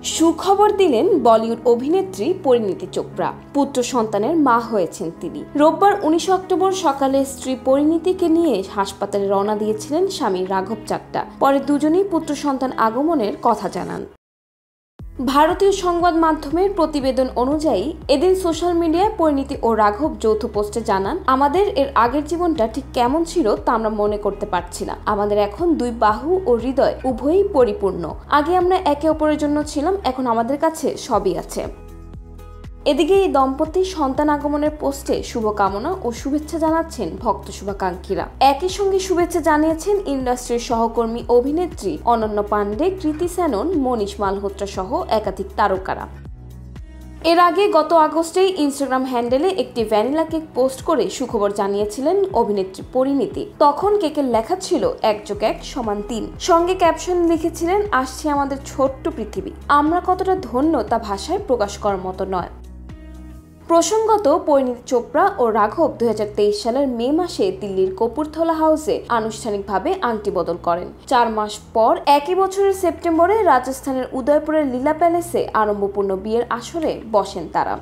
সুখবর দিলেন বলিউড অভিনেত্রী পরিণীতি চোপড়া। পুত্র সন্তানের মা হয়েছেন তিনি। রোববার 19 অক্টোবর সকালে স্ত্রী পরিণীতিকে নিয়ে হাসপাতালে রওনা দিয়েছিলেন স্বামী রাঘব চাড্ডা। পরে দুজনেই পুত্র সন্তান আগমনের কথা জানান। ভারতীয় সংবাদ মাধ্যমের প্রতিবেদন অনুযায়ী এদিন সোশ্যাল মিডিয়ায় পরিণীতি ও রাঘব যৌথ পোস্টে জানান, আমাদের এর আগের জীবনটা ঠিক কেমন ছিল তা আমরা মনে করতে পারছি না। আমাদের এখন দুই বাহু ও হৃদয় উভয়ই পরিপূর্ণ। আগে আমরা একে অপরের জন্য ছিলাম, এখন আমাদের কাছে সবই আছে। এদিকে এই দম্পতির সন্তান আগমনের পোস্টে শুভকামনা ও শুভেচ্ছা জানাচ্ছেন ভক্ত শুভাকাঙ্ক্ষীরা। একই সঙ্গে শুভেচ্ছা জানিয়েছেন ইন্ডাস্ট্রির সহকর্মী অভিনেত্রী অনন্য পাণ্ডে, কৃতি সেনন, মনীষ মালহোত্রা সহ একাধিক তারকারা। এর আগে গত আগস্টেই ইনস্টাগ্রাম হ্যান্ডেলে একটি ভ্যানিলা কেক পোস্ট করে সুখবর জানিয়েছিলেন অভিনেত্রী পরিণীতি। তখন কেকের লেখা ছিল 1+1=3। সঙ্গে ক্যাপশন লিখেছিলেন, আসছে আমাদের ছোট্ট পৃথিবী। আমরা কতটা ধন্য তা ভাষায় প্রকাশ করার মতো নয়। প্রসঙ্গত, পরিণীতি চোপড়া ও রাঘব 2023 সালের মে মাসে দিল্লির কপুরথলা হাউসে আনুষ্ঠানিকভাবে আংটি বদল করেন। 4 মাস পর একই বছরের সেপ্টেম্বরে রাজস্থানের উদয়পুরের লীলা প্যালেসে আড়ম্বরপূর্ণ বিয়ের আসরে বসেন তারা।